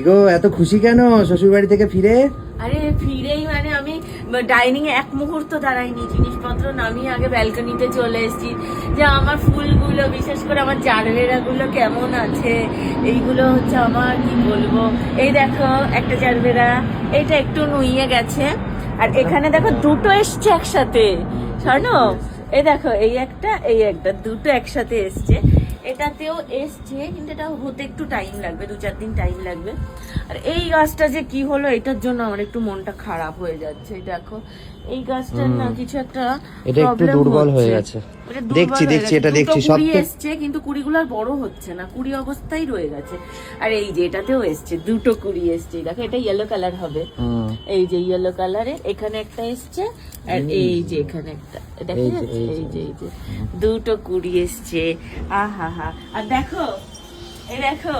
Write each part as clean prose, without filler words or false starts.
গো এত খুশি কেন শ্বশুর বাড়ি থেকে ফিরে? আরে ফিরেই মানে আমি ডাইনিং এ এক মুহূর্ত দাঁড়াইনি, জিনিসপত্র নামিয়ে আগে ব্যালকনিতে চলে এসেছি। যে আমার ফুলগুলো, বিশেষ করে আমার জারবেরা গুলো কেমন আছে, এইগুলো হচ্ছে আমার কি বলবো। এই দেখো একটা জারবেরা, এটা একটু নুইয়ে গেছে, আর এখানে দেখো দুটো এসছে একসাথে, শোনো এই দেখো এই একটা দুটো একসাথে এসছে। এটাতেও এসছে, কিন্তু এটা হতে একটু টাইম লাগবে, 2-4 দিন টাইম লাগবে। আর এই গাছটা যে কি হলো, এটার জন্য আমার একটু মনটা খারাপ হয়ে যাচ্ছে। দেখো এই গাছটার না কিছু একটা এটা একটু দুর্বল হয়ে গেছে। দেখছি এটা দেখছি সব এসছে, কিন্তু কুড়িগুলো আর বড় হচ্ছে না, কুড়ি অবস্থায় রয়ে গেছে। আর এই যে এটাতেও এসছে, দুটো কুড়ি এসছে। দেখো এটা ইয়েলো কালার হবে, এই যে ইয়েলো কালারে এখানে একটা এসছে, আর এই যে এখানে একটা, দেখা যাচ্ছে এই যে দুটো কুড়ি এসছে। আহা হা। আর দেখো এই দেখো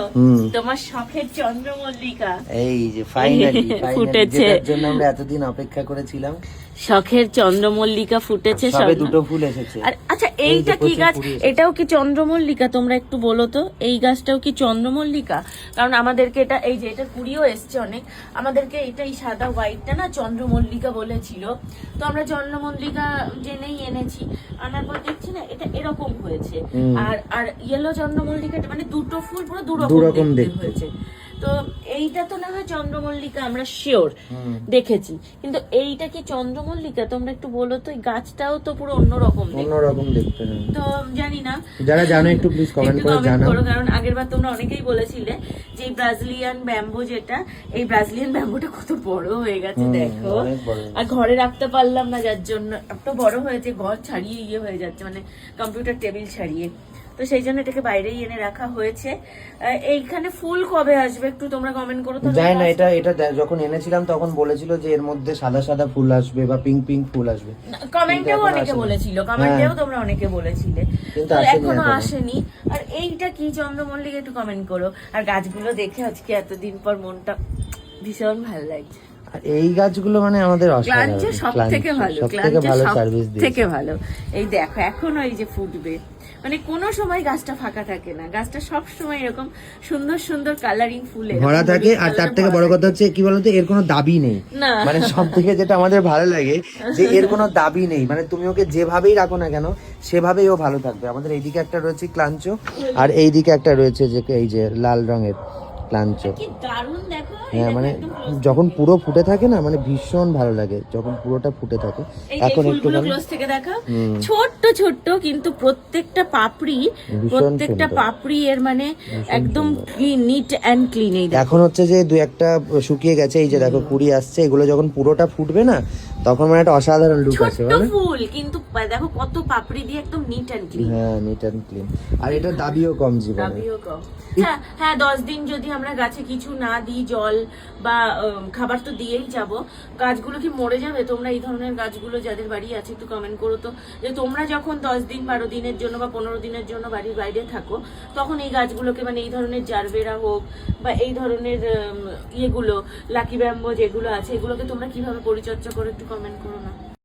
তোমার শখের চন্দ্রমল্লিকা এই যে ফাইনালি ফুটেছে, যেটার জন্য আমরা এতদিন অপেক্ষা করেছিলাম। শখের চন্দ্রমল্লিকা ফুটেছে, সবে দুটো ফুল এসেছে। আর আচ্ছা এইটা কি গাছ? এটাও কি চন্দ্রমল্লিকা? তোমরা একটু বলো তো, এই গাছটাও কি চন্দ্রমল্লিকা? কারণ আমাদেরকে এটা, এই যে এটা কুড়িও এসছে অনেক, আমাদেরকে এটা এই সাদা হোয়াইটটা না চন্দ্রমল্লিকা বলেছিল। তো আমরা চন্দ্রমল্লিকা জেনেই এনেছি, আনার পর দেখছি না এটা এরকম হয়েছে। আর ইয়েলো চন্দ্রমল্লিকাটা মানে দুটো ফুল পুরো দুরকম দেখতে হয়েছে। তো এইটা তো না হয় চন্দ্রমল্লিকা, আমরা শিওর দেখেছি, কিন্তু এইটা কি চন্দ্রমল্লিকা? তোমরা একটু বলো তো। এই গাছটাও তো পুরো অন্যরকম দেখতে, তো জানি না, যারা জানো একটু প্লিজ কমেন্ট করে জানাও। কারণ আগেরবার তোমরা অনেকেই বলেছিলে যে এই ব্রাজিলিয়ান ব্যাম্বো, যেটা এই ব্রাজিলিয়ান ব্যাম্বোটা কত বড় হয়ে গেছে দেখো। আর ঘরে রাখতে পারলাম না, যার জন্য এত বড় হয়েছে, ঘর ছাড়িয়ে ইয়ে হয়ে যাচ্ছে, মানে কম্পিউটার টেবিল ছাড়িয়ে। তো সেই জন্য এটাকে বাইরেই এনে রাখা হয়েছে। এইখানে ফুল কবে আসবে একটু তোমরা কমেন্ট করো তো। জানি না, এটা যখন এনেছিলাম তখন বলেছিল যে এর মধ্যে সাদা সাদা ফুল আসবে বা পিঙ্ক পিঙ্ক ফুল আসবে। কমেন্টেও অনেকে বলেছিল, কমেন্টেও তোমরা অনেকে বলেছিলে, তো এখনো আসেনি। আর এইটা কি চন্দ্রমল্লিকা একটু কমেন্ট করো। আর গাছগুলো দেখে আজকে এতদিন পর মনটা ভীষণ ভালো লাগছে। আর এই গাছগুলো মানে আমাদের ক্লাঞ্চে সব থেকে ভালো, সার্ভিস থেকে ভালো। এই দেখো এখন এই যে ফুটবে, মানে কোনো সময় গাছটা ফাঁকা থাকে না, গাছটা সব সময় এরকম সুন্দর সুন্দর কালারিং ফুলে ভরা থাকে। আর তার থেকে বড় কথা হচ্ছে কি বলতো, এর কোনো দাবি নেই। মানে সব থেকে যেটা আমাদের ভালো লাগে যে এর কোনো দাবি নেই, মানে তুমি ওকে যেভাবেই রাখো না কেন সেভাবেই ও ভালো থাকবে। আমাদের এইদিকে একটা রয়েছে ক্লাঞ্চ, আর এইদিকে একটা রয়েছে যে এই যে লাল রঙের ক্লাঞ্চ। হ্যাঁ, মানে যখন পুরো ফুটে থাকে না, মানে ভীষণ ভালো লাগে যখন পুরোটা ফুটে থাকে। এখন একটু ক্লোজ থেকে দেখা, ছোট্ট ছোট্ট, কিন্তু প্রত্যেকটা পাপড়ি এর মানে একদম ক্লিন, নিট এন্ড ক্লিন। এখন হচ্ছে যে 2-1টা শুকিয়ে গেছে, এই যে দেখো কুড়ি আসছে। এগুলো যখন পুরোটা ফুটবে না, তখন মানে একটা অসাধারণ লুক আসে। ছোট্ট ফুল, কিন্তু দেখো কত পাপড়ি দিয়ে একদম নিট এন্ড ক্লিন। হ্যাঁ, নিট এন্ড ক্লিন। আর এটা দাবিও কম জীবনে, দাবিও কম। হ্যাঁ 10 দিন যদি আমরা গাছে কিছু না দিই, জল বা খাবার তো দিয়েই যাব, গাছগুলো কি মরে যাবে? তোমরা এই ধরনের গাছগুলো যাদের বাড়ি আছে একটু কমেন্ট করো তো, যে তোমরা যখন 10 দিন 12 দিনের জন্য বা 15 দিনের জন্য বাড়ির বাইরে থাকো, তখন এই গাছগুলোকে, মানে এই ধরনের জারবেরা হোক বা এই ধরনের ইয়েগুলো, লাকি ব্যাম্বো যেগুলো আছে, এগুলোকে তোমরা কিভাবে পরিচর্যা করো একটু কমেন্ট করো না।